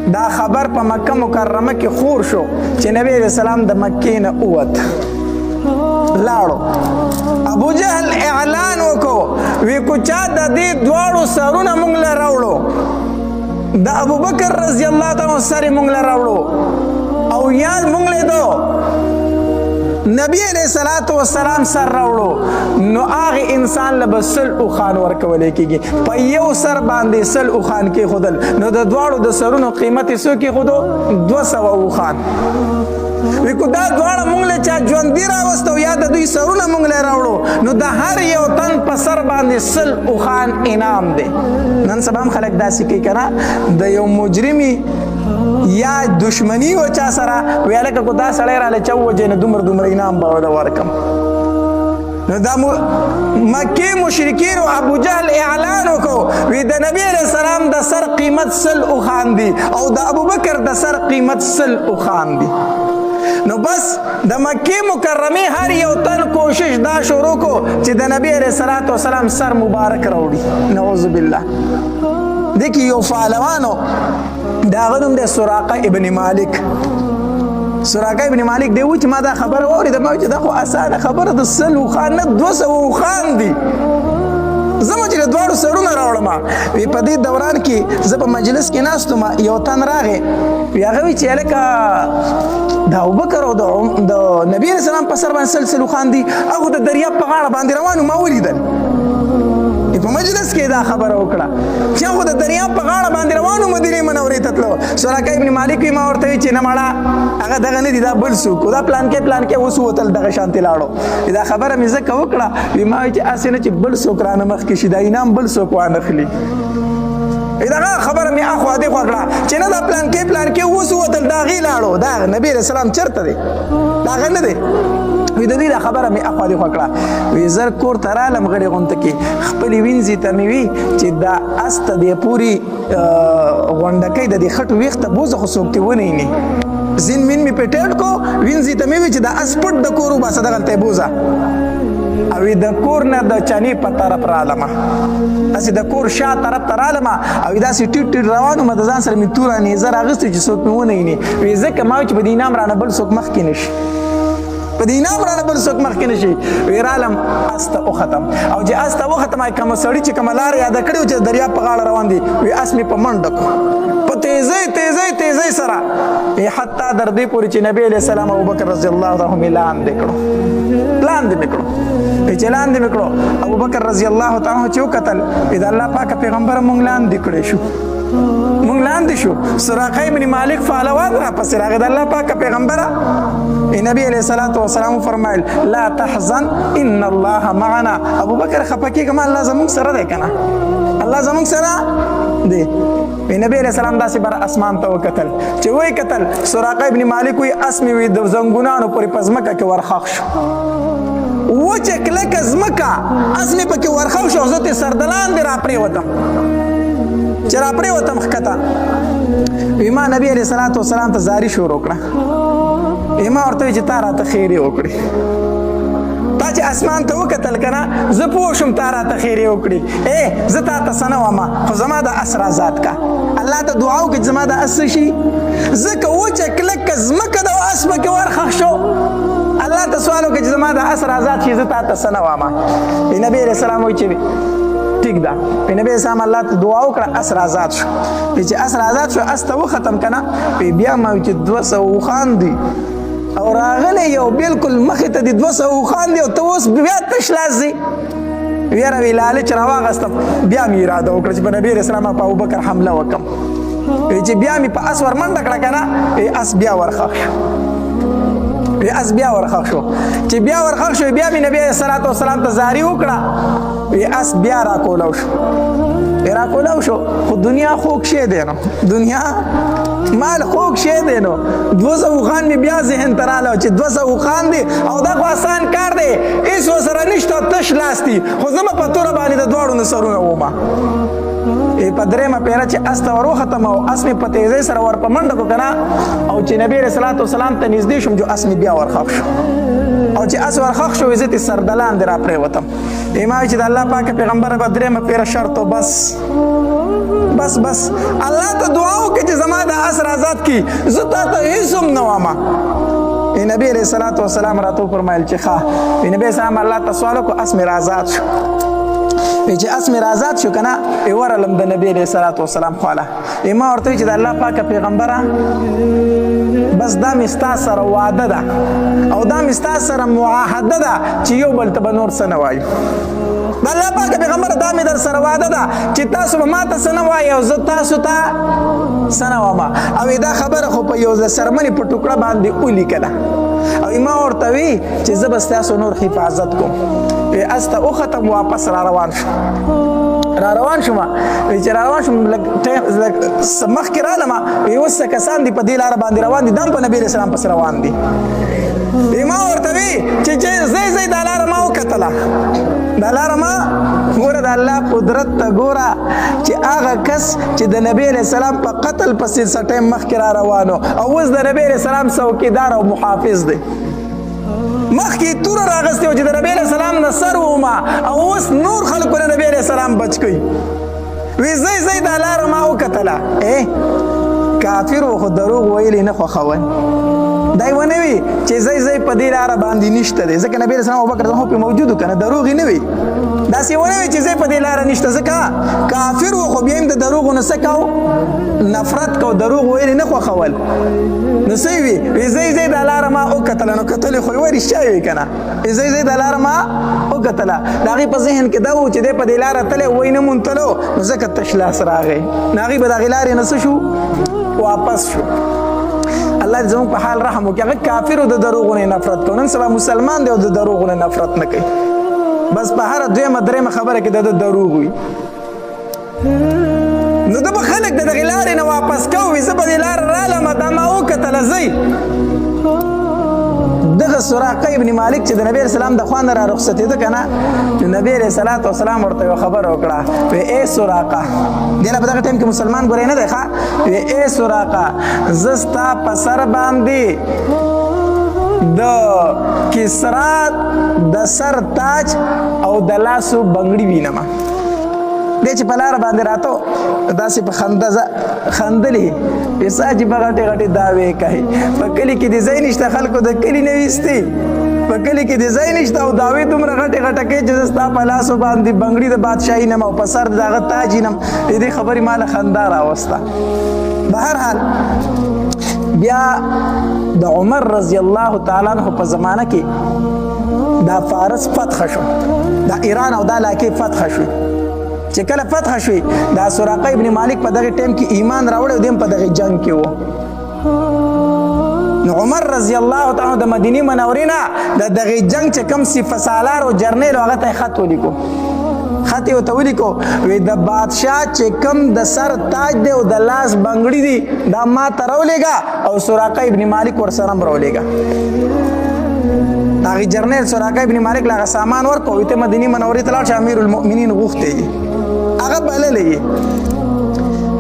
دا خبر په مکه مکرمه کې خور شو چې نبی علیہ السلام د مکې نه ووت لاړو. ابو جهل اعلان وکړو وی کو چا د دې دواړو سرونه مونږ له راوړو، د ابو بکر رضی الله تعالی سره مونږ له راوړو او یا مونږ له دو نبی علیہ الصلوۃ والسلام سر راوړو، نو هغه انسان له بسل او خان ورکول کېږي. په یو سر باندې سل او خان کې خودل، نو د دواړو د سرونو قیمت یې څو کې خودو 200 او خان. وی کو دا دواړه مونږ له چا ژوندي راوستو یا د دوی سرونه مونږ له راوړو، نو د هر یو تن په سر باندې سل او خان انعام دی. نن سبا هم خلک داسې کوي کنه، د یو مجرمي یا دشمنی و چا سره ویاله کو دا سړی راله چا وجه نه دومره انعام به ورته ورکم. نو دا مکې مشرکین او ابو جهل اعلان وکړو وی د نبی علیہ السلام د سر قیمت سل او خان دی او د ابو بکر د سر قیمت سل او خان دی. نو بس د مکې مکرمه هر یو تن کوشش دا شروع کو چې د نبی علیہ السلام سر مبارک راوړي. نعوذ بالله. دیکي یو فعلوانو دا غنوم د سراقه ابن مالک. سراقه ابن مالک دی و چې ما دا خبر اورید، ما چې دا خو اسانه خبره د سلو خان نه 200 خان دی، زما چې دواړو سرونه راوړم. وی په دې دوران کې زه په مجلس کې ناستم، یو تن راغی وی هغه وی چې الکه د ابوبکر او د نبی رسول الله په سر باندې سلسلو خان دی، هغه د دریاب په غاړه باندې روانو ما ولیدل. په مجلس کې دا خبره وکړه چې هغه د دریاب په غاړه باندې روانو مدینه منورې ته تلو. سراقه ابن مالک وی ما ورته چې نه مړه هغه دغه نه دی، دا بل څوک دا پلان کې اوس وتل دغه شانتي لاړو. دا خبره مې زکه وکړه وی ما چې اسنه چې بل څوک رانه مخ کې شي دا انعام بل څوک وانخلي. دا خبره مې اخو دې وکړه چې نه دا پلان کې اوس وتل دا غي لاړو، دا نبی رسول الله چرته دی دا غنه دی. وی د دې خبره مې اخو دې وکړه وی زر کور ترالم غړي غونته کې خپل وینځي ته مې وی چې دا است دې پوری غونډکې د دې خټو ویخته بوزه خو څوک ته ونی نه زین من می پټل کو وینځي ته مې وی چې دا اسپټ د کورو باسه دغلته بوزه او د کور نه د چانی په طرف رالم، اسی د کور شا طرف ترالم او دا سی ټیټ روانو مدزان سره می تور نه زر اغست چې څوک مې ونی نه وی زکه ما چې بدینه امرانه بل څوک مخ کې نشي په دې نام رانه بل څوک مخکې نشي. ویرالم استه او ختم او چې استه او ختم کوم سړی چې کوم لار یاد کړو چې دریاب په غاړه روان دي وی اس می په منډه کو په تیزی سره حتی در دې پورې چې نبی علیہ السلام ابو بکر رضی الله عنه لاندې کړو چې لاندې کړو ابو بکر رضی الله تعالی چې وکتل اذا الله پاک پیغمبر مونږ لاندې کړی شو مونږ لاندې شو. سراقه ابن مالک فالوان را پس راغی د الله پاک پیغمبره نبی علیہ الصلوۃ والسلام فرمایل لا تحزن ان الله معنا. ابو بکر خپکی کما الله زمون سره دی کنه، الله زمون سره دی. نبی علیہ السلام داسې بر اسمان ته وکتل چې وای کتل سراقه ابن مالک وی اسمی وی د زنګونانو پورې پزمکه کې ورخښ شو و چې کلک زمکه اسمی پکې ورخښ شو زته سردلان دی را پرې وتم چې را پرې وتم خکته ما نبی علیہ الصلوۃ والسلام ته زاری شروع کړه ما ورته چې تا راته خیرې وکړي، تا چې اسمان ته وکتل کنه زه پوه شوم تا راته خیرې وکړي زه تا ته څه نه ومه خو زما د اسره ذات کا الله ته دعا وکړه چې زما د اس شي ځکه وچه کلکه ځمکه د اس پکې ورخښ شو الله ته سوال وکړه چې زما د اسره ذات شي زه تا ته څه نه ومه. نبی علیہ السلام وایي چې ٹھیک ده نبی اسلام الله ته دعا وکړه اسر آزاد شو. چې اسر آزاد شو استه و ختم کنه بیا ما چې 200 خان دی او راغلی یو بالکل مخې ته د 200 خان دی او ته اوس بیا تش لاسي ویره وی لاله چې راواغستم بیا مې اراده وکړه چې په نبی رسول الله په ابوبکر حمله وکم چې بیا مې په اس ور منډه کړه کنه اس بیا ورخښ شو چې بیا ورخښ شو بیا مې نبی صلی الله علیه وسلم ته زاری وکړه اس بیا را کولاو شو خو دنیا خوږ شی دی نو دنیا مال خوږ شی دی نو 200 خان می بیا ذهن تراله چې 200 خان دی او دا خو آسان کار دی هیڅ وسره نشته تش لاس دی خو زما په توره باندې د دواړو نصرونه ومه په درېمه پیره چې اس ته وروختم او اس مې په تیزۍ سره ور په منډه کو کنه او چې نبی رسول الله سلام ته نږدې شوم جو اس مې بیا ورخښ شو او چې اس ورخښ شو عزت سردلان در پرېوتم ما چې د الله پاک پیغمبر په درېمه پیره شرط بس الله ته دعا وکړه چې زما د اس را آزاد کی زه تا ته هیڅ هم نه وایم. نبی علیہ الصلوۃ والسلام راته فرمایل چې ښه نبی اسلام الله ته سوال وکړو اس مې آزاد شو. چې اس مې آزاد شو کنه ورلم د نبی علیہ الصلوۃ والسلام خواله ما ورته چې د الله پاک پیغمبره بس دا مې ستا سره وعده ده او دا مې ستا سره معاهده ده چې یو بل ته به نور څه نه وایو. د الله پاک پیغمبر دا مې در سره وعده ده چې تاسو به ما ته څه نه وایي او زه تاسو ته څه نه وایم. او دا خبره خو په یو سرمنې په ټوکړه باندې ولیکله او ما ورته وی چې زه به ستاسو نور حفاظت کوم. استه وختم واپس را روان شو چې را روان شوم مخکې رالم اوس څه کسان دي په دې لاره باندې روان دي دا په نبي علیه السلام پسې روان دي. ما ورته وی چې زی دا لاره ما وکتله دا لاره ما ګوره د الله قدرت ته ګوره چې هغه کس چې د نبی علیه السلام په قتل پسې څه ټایم مخکې را روانو او اوس د نبی علیه السلام څوکیدار او محافظ دی. مخکې توره راغستې وه چې د نبی علیه السلام نه سر وومه او اوس نور خلکو د نبی علیه السلام بچ کوي. وی زی دا لاره ما وکتله کافر و خو دروغ ویلی نه خوښول. دای ونه وی چې زی په دې لاره باندې نشته دی ځکه نبی علیه السلام ابوبکر زما پې موجود و که نه دروغ یې نه وي. داسې ونه وي چې زی په دې لاره نشته ځکه کافر و خو بیا هم د دروغو نه څه کو نفرت کو دروغ ویلی نه خوښول. نو څه وي زی دا لاره ما وکتله نو کتلې خو یې وایي رښتیا وي که نه زی دا لاره ما وکتله د هغې په ذهن کې دا و چې دی په دې لاره تلی وایي نه مونتلو نو ځکه تش لاس راغی نو هغې به د هغې لارې نه څه شو واپس شو. الله دې زموږ په حال رحم وکړي. هغه کافرو د دروغو نه نفرت کوي نن سبا مسلمان دی او د دروغو نه نفرت نه کوي بس په هره دویمه درېیمه خبره کې د دروغ وي. نو ده به خلک د دغې لارې نه واپس کوي زه په دې لاره رالم دا ما وکتله زی دغه سراقه ابن مالک چې د نبی علیه السلام د خوا نه را رخصتېده که نه نو نبی علیه الصلوة والسلام ورته یوه خبره وکړه وی ای سراقه دې له په دغه ټایم کې مسلمان ګورې نه دی ښه وی ای سراقه زه ستا په سر باندې د کسرا د سر تاج او د لاسو بنګړي وینمه. دی چې په لاره باندې راتو داسې په خندلې پیسا چې په غټې غټې دعوې کوي په کلي کې د ځای نشته خلکو د کلي نه ویستې په کلي کې د ځای نشته او دعوې دومره غټې غټه کوي چې زه ستا په لاسو باندې بنګړي د بادشاهي نم او په سر د هغه تاج نم د دې خبرې ما له خندا راوسته. بهرحال بیا د عمر رضی الله تعالی عنه په زمانه کې دا فارس فتح شو دا ایران او دا علاقې فتح شو چې کله فتح شوی دا سراقه ابن مالک په دغه ټیم کې ایمان راوړی او دیم په دغه جنگ کې و. نو عمر رضی الله تعالی د مدینې منورې نه د دغه جنگ چې کوم سپه سالار او جرنیل هغه ته خط ولیکو خط یې ورته ولیکو وی د بادشاه چې کوم د سر تاج دی او د لاس بنګړي دي دا ما ته راولېږه او سراقه ابن مالک ورسره هم راولېږه. هغې جرنیل سراقه ابن مالک له هغه سامان ورکړو وی ته مدینې منورې ته لاړ شه امیر المؤمنین غوښتی هغه بللی یې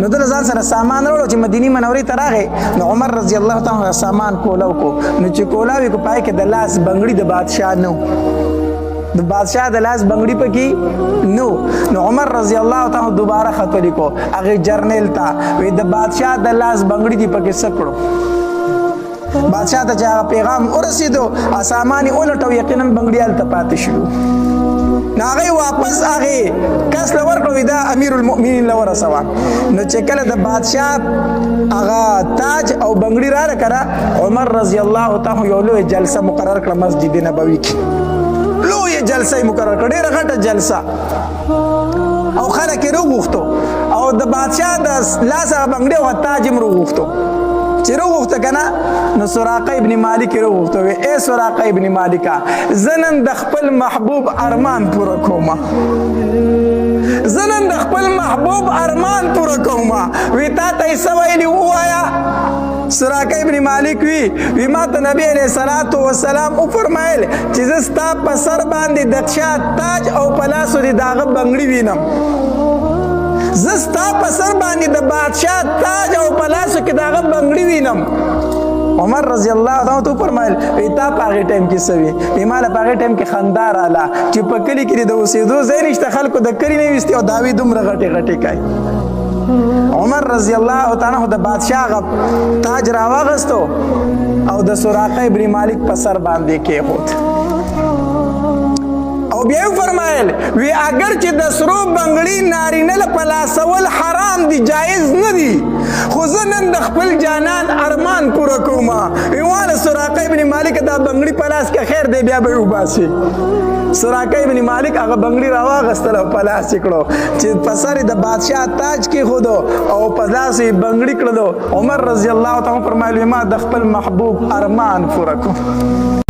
نو ده له ځان سره سامان راوړو چې مدینې منورې ته راغی نو عمر رضی الله تعالی سامان کولاو کو نو چې کولاو یې کو پای کې د لاس بنګړي د بادشاه نو د بادشاه د لاس بنګړي پکې نو نو عمر رضی الله تعالی دوباره خط ولیکو هغې جرنیل ته وی د بادشاه د لاس بنګړي دي پکې څه کړو. بادشاه ته چې هغه پیغام ورسېدو سامان یې ولټو یقینا بنګړي هلته پاتې شو نو هغې واپس هغې کس له ورکړو دا امیر المؤمنین له ورسوه نو چې کله د بادشاه هغه تاج او بنګړي راله که نه عمر رضی الله تعالی یو لویه جلسه مقرر کړه مسجد نبوي کې لویه جلسه یې مقرر کړه ډېره غټه جلسه او خلک یې راوغوښتو او د بادشاه د لاس هغه بنګړي او تاج هم راوغوښتو چې راوغوښته که نه نو سراقه ابن مالک یې راوغوښته وی ای سراقه ابن مالکه زه نن د خپل محبوب ارمان پوره کومه زه نن د خپل محبوب ارمان پوره کومه وی تا ته یې څه ویلي ووایه سراقه ابن مالک وی ما ته نبی علیه الصلوة والسلام وفرمایل چې زه ستا په سر باندې د شاه تاج او په لاسو دې د هغه بنګړي وینم زه ستا په سر باندې د بادشاه تاج او په لاسو کې د هغه بنګړي وینم. عمر رضی الله تعالی عنہ فرمایل وی تا په هغې ټایم کې څه وي وی ما له په هغې ټایم کې خندا راله چې په کلي کې د اوسېدو ځای نشته خلکو د کلي نه ویستې او دعوې دومره غټې غټې کوي عمر رضی الله تعالی عنہ د بادشاہ غ تاج راواغستو او د سراقه ابن مالک په سر باندې کېښود او بیا فرمایل وی اگر چې د سرو بنگړي نارینه له پلاسول حرام دي جایز نه دي خو زه نن د خپل جانان ارمان پوره کوم ایواله سراقه ابن مالک دا بنگړي پلاس کې خیر دی بیا به وباسي سراقه ابن مالک هغه بنگړي راواغستل او پلاس کړو چې په سر د بادشاہ تاج کې خودو او په لاس یې بنگړي کړلو عمر رضی الله تعالی فرمایلی ما د خپل محبوب ارمان پوره کوم